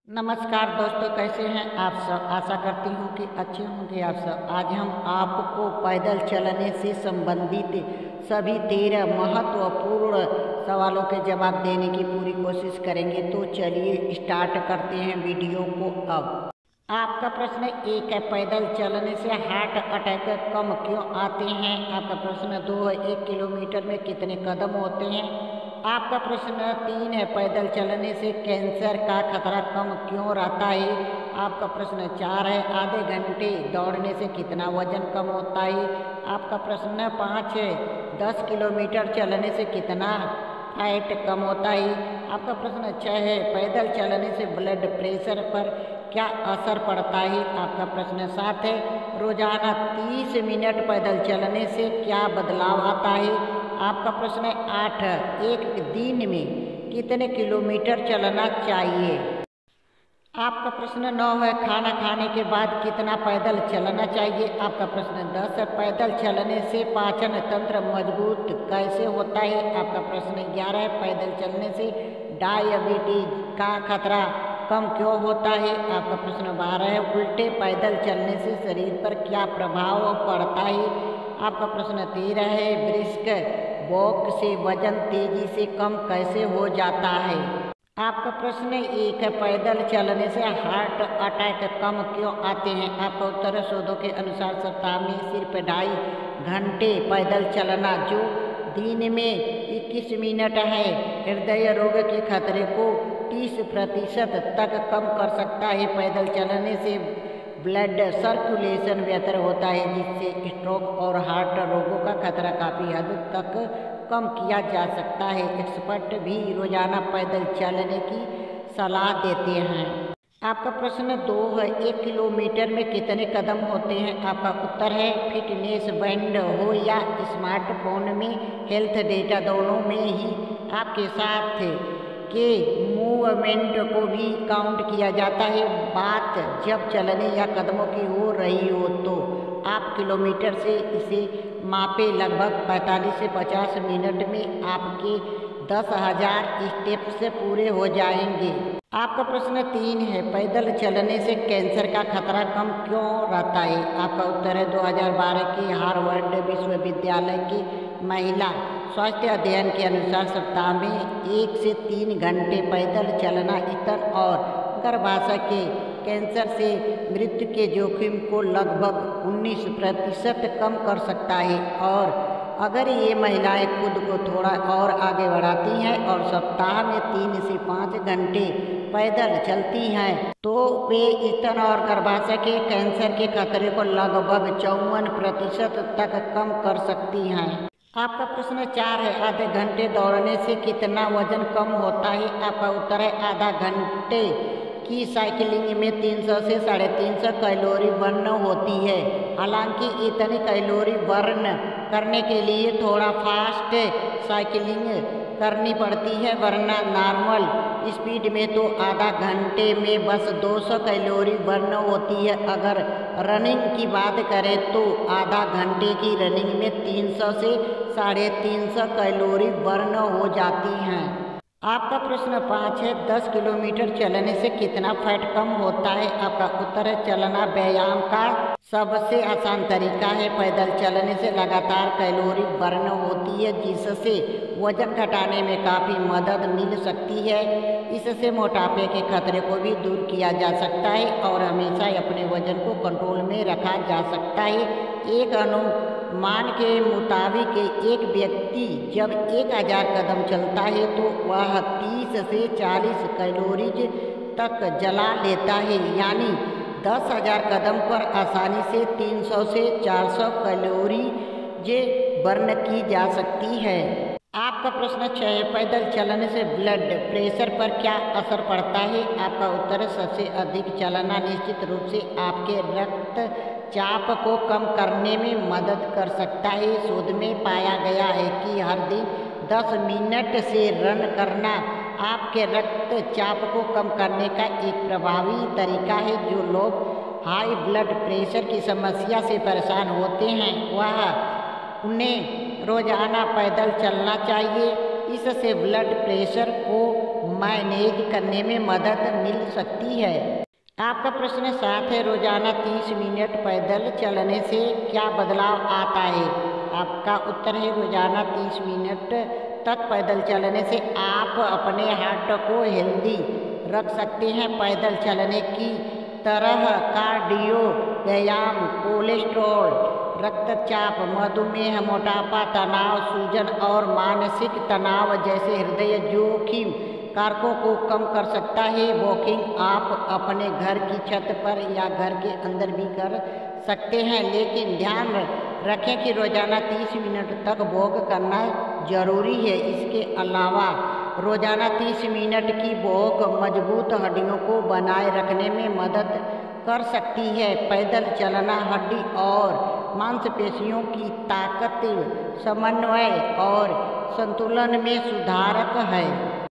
नमस्कार दोस्तों, कैसे हैं आप सब। आशा करती हूँ कि अच्छे होंगे आप सब। आज हम आपको पैदल चलने से संबंधित सभी 13 महत्वपूर्ण सवालों के जवाब देने की पूरी कोशिश करेंगे। तो चलिए स्टार्ट करते हैं वीडियो को। अब आपका प्रश्न 1 है, पैदल चलने से हार्ट अटैक कम क्यों आते हैं। आपका प्रश्न 2 है, 1 किलोमीटर में कितने कदम होते हैं। आपका प्रश्न 3 है, पैदल चलने से कैंसर का खतरा कम क्यों रहता है। आपका प्रश्न 4 है, आधे घंटे दौड़ने से कितना वजन कम होता है। आपका प्रश्न 5 है, 10 किलोमीटर चलने से कितना फैट कम होता है। आपका प्रश्न 6 है, पैदल चलने से ब्लड प्रेशर पर क्या असर पड़ता है। आपका प्रश्न 7 है, रोजाना 30 मिनट पैदल चलने से क्या बदलाव आता है। आपका प्रश्न 8 है, एक दिन में कितने किलोमीटर चलना चाहिए। आपका प्रश्न 9 है, खाना खाने के बाद कितना पैदल चलना चाहिए। आपका प्रश्न 10 है, पैदल चलने से पाचन तंत्र मजबूत कैसे होता है। आपका प्रश्न 11 है, पैदल चलने से डायबिटीज का खतरा कम क्यों होता है। आपका प्रश्न 12 है, उल्टे पैदल चलने से शरीर पर क्या प्रभाव पड़ता है। आपका प्रश्न 13 है, ब्रिस्क वॉक से वजन तेजी से कम कैसे हो जाता है। आपका प्रश्न 1 है, पैदल चलने से हार्ट अटैक कम क्यों आते हैं। आपका उत्तर है, शोधों के अनुसार सप्ताह में सिर्फ 2.5 घंटे पैदल चलना, जो दिन में 21 मिनट है, हृदय रोग के खतरे को 30% तक कम कर सकता है। पैदल चलने से ब्लड सर्कुलेशन बेहतर होता है, जिससे स्ट्रोक और हार्ट रोगों का खतरा काफ़ी हद तक कम किया जा सकता है। एक्सपर्ट भी रोजाना पैदल चलने की सलाह देते हैं। आपका प्रश्न 2 है, 1 किलोमीटर में कितने कदम होते हैं। आपका उत्तर है, फिटनेस बैंड हो या स्मार्टफोन में हेल्थ डेटा, दोनों में ही आपके साथ के मूवमेंट को भी काउंट किया जाता है। बात जब चलने या कदमों की हो रही हो तो आप किलोमीटर से इसे मापे। लगभग 45 से 50 मिनट में आपके 10,000 स्टेप्स पूरे हो जाएंगे। आपका प्रश्न 3 है, पैदल चलने से कैंसर का खतरा कम क्यों रहता है। आपका उत्तर है, 2012 के हार्वर्ड विश्वविद्यालय के महिला स्वास्थ्य अध्ययन के अनुसार सप्ताह में 1 से 3 घंटे पैदल चलना स्तन और गर्भाशय के कैंसर से मृत्यु के जोखिम को लगभग 19% कम कर सकता है। और अगर ये महिलाएं खुद को थोड़ा और आगे बढ़ाती हैं और सप्ताह में 3 से 5 घंटे पैदल चलती हैं, तो वे स्तन और गर्भाशय के कैंसर के खतरे को लगभग 54% तक कम कर सकती हैं। आपका प्रश्न 4 है, आधे घंटे दौड़ने से कितना वजन कम होता है। आपका उत्तर है, आधा घंटे की साइकिलिंग में 300 से 350 कैलोरी बर्न होती है। हालांकि इतनी कैलोरी बर्न करने के लिए थोड़ा फास्ट साइकिलिंग करनी पड़ती है, वरना नॉर्मल स्पीड में तो आधा घंटे में बस 200 कैलोरी बर्न होती है। अगर रनिंग की बात करें तो आधा घंटे की रनिंग में 300 से 350 कैलोरी बर्न हो जाती हैं। आपका प्रश्न 5 है, 10 किलोमीटर चलने से कितना फैट कम होता है। आपका उत्तर है, चलना व्यायाम का सबसे आसान तरीका है। पैदल चलने से लगातार कैलोरी बर्न होती है, जिससे वजन घटाने में काफ़ी मदद मिल सकती है। इससे मोटापे के खतरे को भी दूर किया जा सकता है और हमेशा अपने वजन को कंट्रोल में रखा जा सकता है। एक अनुमान के मुताबिक एक व्यक्ति जब 1000 कदम चलता है तो वह 30 से 40 कैलोरीज तक जला लेता है, यानी 10,000 कदम पर आसानी से 300 से 400 कैलोरीज बर्न की जा सकती है। आपका प्रश्न 6 है, पैदल चलने से ब्लड प्रेशर पर क्या असर पड़ता है। आपका उत्तर है, सबसे अधिक चलना निश्चित रूप से आपके रक्तचाप को कम करने में मदद कर सकता है। शोध में पाया गया है कि हर दिन 10 मिनट से रन करना आपके रक्तचाप को कम करने का एक प्रभावी तरीका है। जो लोग हाई ब्लड प्रेशर की समस्या से परेशान होते हैं, उन्हें रोजाना पैदल चलना चाहिए। इससे ब्लड प्रेशर को मैनेज करने में मदद मिल सकती है। आपका प्रश्न 7 है, रोजाना 30 मिनट पैदल चलने से क्या बदलाव आता है? आपका उत्तर है, रोजाना 30 मिनट तक पैदल चलने से आप अपने हार्ट को हेल्दी रख सकते हैं। पैदल चलने की तरह कार्डियो व्यायाम कोलेस्ट्रॉल, रक्तचाप, मधुमेह, मोटापा, तनाव, सूजन और मानसिक तनाव जैसे हृदय जोखिम कारकों को कम कर सकता है। वॉकिंग आप अपने घर की छत पर या घर के अंदर भी कर सकते हैं, लेकिन ध्यान रखें कि रोजाना 30 मिनट तक वॉक करना जरूरी है। इसके अलावा रोजाना 30 मिनट की वॉक मजबूत हड्डियों को बनाए रखने में मदद कर सकती है। पैदल चलना हड्डी और मांसपेशियों की ताकत, समन्वय और संतुलन में सुधारक है।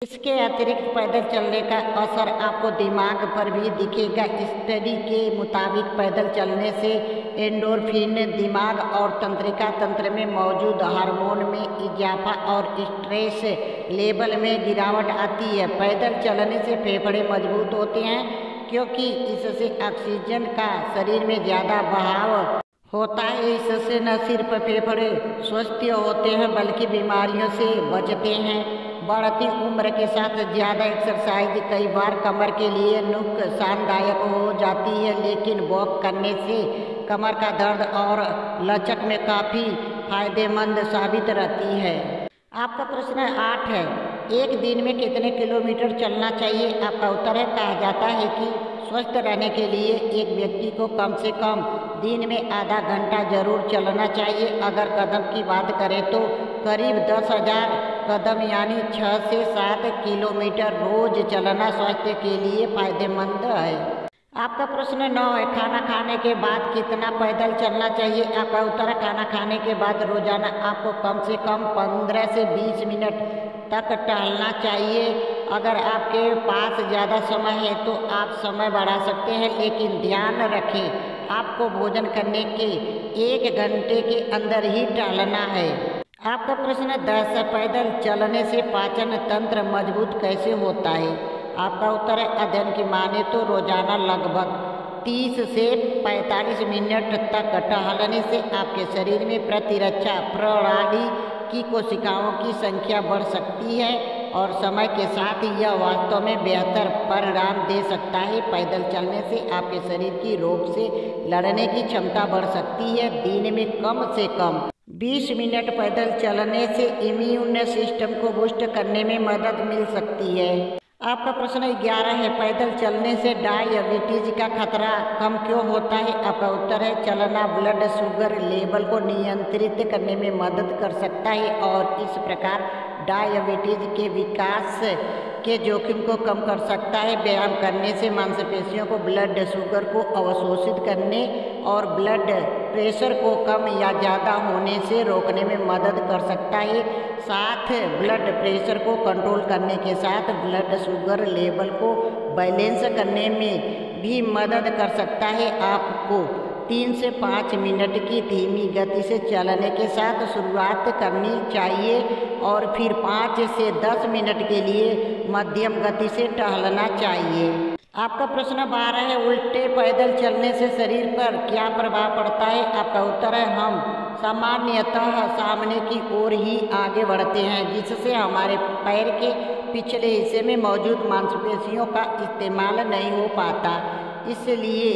इसके अतिरिक्त पैदल चलने का असर आपको दिमाग पर भी दिखेगा। स्टडी के मुताबिक पैदल चलने से एंडोर्फिन, दिमाग और तंत्रिका तंत्र में मौजूद हार्मोन में इजाफा और स्ट्रेस लेवल में गिरावट आती है। पैदल चलने से फेफड़े मजबूत होते हैं क्योंकि इससे ऑक्सीजन का शरीर में ज़्यादा बहाव होता है। इससे न सिर्फ फेफड़े स्वस्थ होते हैं बल्कि बीमारियों से बचते हैं। बढ़ती उम्र के साथ ज़्यादा एक्सरसाइज कई बार कमर के लिए नुकसानदायक हो जाती है, लेकिन वॉक करने से कमर का दर्द और लचक में काफ़ी फायदेमंद साबित रहती है। आपका प्रश्न 8 है, एक दिन में कितने किलोमीटर चलना चाहिए? आपका उत्तर है, कहा जाता है कि स्वस्थ रहने के लिए एक व्यक्ति को कम से कम दिन में आधा घंटा जरूर चलना चाहिए। अगर कदम की बात करें तो करीब 10,000 कदम यानी 6 से 7 किलोमीटर रोज चलना स्वास्थ्य के लिए फायदेमंद है। आपका प्रश्न 9 है, खाना खाने के बाद कितना पैदल चलना चाहिए? आपका उत्तर है, खाना खाने के बाद रोजाना आपको कम से कम 15 से 20 मिनट तक टहलना चाहिए। अगर आपके पास ज़्यादा समय है तो आप समय बढ़ा सकते हैं, लेकिन ध्यान रखें आपको भोजन करने के 1 घंटे के अंदर ही टहलना है। आपका प्रश्न 10 है, पैदल चलने से पाचन तंत्र मजबूत कैसे होता है? आपका उत्तर है, अध्ययन की माने तो रोजाना लगभग 30 से 45 मिनट तक टहलने से आपके शरीर में प्रतिरक्षा प्रणाली की कोशिकाओं की संख्या बढ़ सकती है और समय के साथ यह वास्तव में बेहतर परिणाम दे सकता है। पैदल चलने से आपके शरीर की रोग से लड़ने की क्षमता बढ़ सकती है। दिन में कम से कम 20 मिनट पैदल चलने से इम्यून सिस्टम को बूस्ट करने में मदद मिल सकती है। आपका प्रश्न 11 है, पैदल चलने से डायबिटीज का खतरा कम क्यों होता है? आपका उत्तर है, चलना ब्लड शुगर लेवल को नियंत्रित करने में मदद कर सकता है और इस प्रकार डायबिटीज के विकास के जोखिम को कम कर सकता है। व्यायाम करने से मांसपेशियों को ब्लड शुगर को अवशोषित करने और ब्लड प्रेशर को कम या ज़्यादा होने से रोकने में मदद कर सकता है। साथ ब्लड प्रेशर को कंट्रोल करने के साथ ब्लड शुगर लेवल को बैलेंस करने में भी मदद कर सकता है। आपको 3 से 5 मिनट की धीमी गति से चलने के साथ शुरुआत करनी चाहिए और फिर 5 से 10 मिनट के लिए मध्यम गति से टहलना चाहिए। आपका प्रश्न 12 है, उल्टे पैदल चलने से शरीर पर क्या प्रभाव पड़ता है? आपका उत्तर है, हम सामान्यतः सामने की ओर ही आगे बढ़ते हैं, जिससे हमारे पैर के पिछले हिस्से में मौजूद मांसपेशियों का इस्तेमाल नहीं हो पाता। इसलिए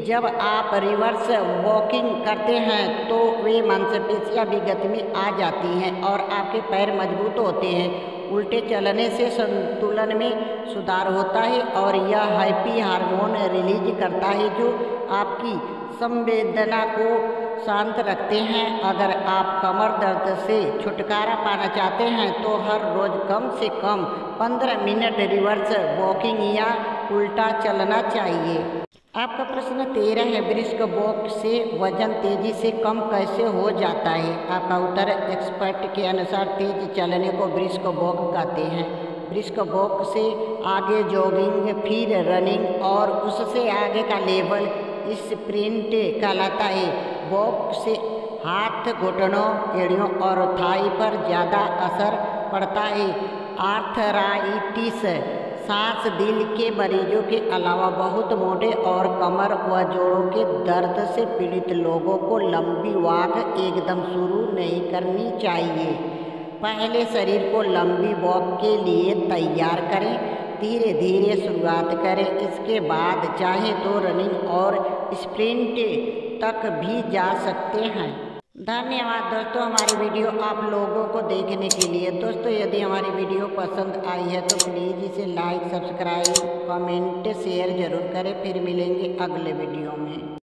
जब आप रिवर्स वॉकिंग करते हैं तो वे मांसपेशियां भी गति में आ जाती हैं और आपके पैर मजबूत होते हैं। उल्टे चलने से संतुलन में सुधार होता है और यह हैप्पी हार्मोन रिलीज करता है जो आपकी संवेदना को शांत रखते हैं। अगर आप कमर दर्द से छुटकारा पाना चाहते हैं तो हर रोज़ कम से कम 15 मिनट रिवर्स वॉकिंग या उल्टा चलना चाहिए। आपका प्रश्न 13 है, ब्रिस्क वॉक से वजन तेजी से कम कैसे हो जाता है? आपका उत्तर एक्सपर्ट के अनुसार तेज चलने को ब्रिस्क वॉक कहते हैं। ब्रिस्क वॉक से आगे जॉगिंग, फिर रनिंग और उससे आगे का लेवल स्प्रिंट कहलाता है। वॉक से हाथ, घुटनों, एड़ियों और थाई पर ज़्यादा असर पड़ता है। आर्थराइटिस सांस, दिल के मरीजों के अलावा बहुत मोटे और कमर व जोड़ों के दर्द से पीड़ित लोगों को लंबी वॉक एकदम शुरू नहीं करनी चाहिए। पहले शरीर को लंबी वॉक के लिए तैयार करें, धीरे धीरे शुरुआत करें। इसके बाद चाहे तो रनिंग और स्प्रिंट तक भी जा सकते हैं। धन्यवाद दोस्तों हमारी वीडियो आप लोगों को देखने के लिए। दोस्तों यदि हमारी वीडियो पसंद आई है तो प्लीज़ इसे लाइक, सब्सक्राइब, कमेंट, शेयर ज़रूर करें। फिर मिलेंगे अगले वीडियो में।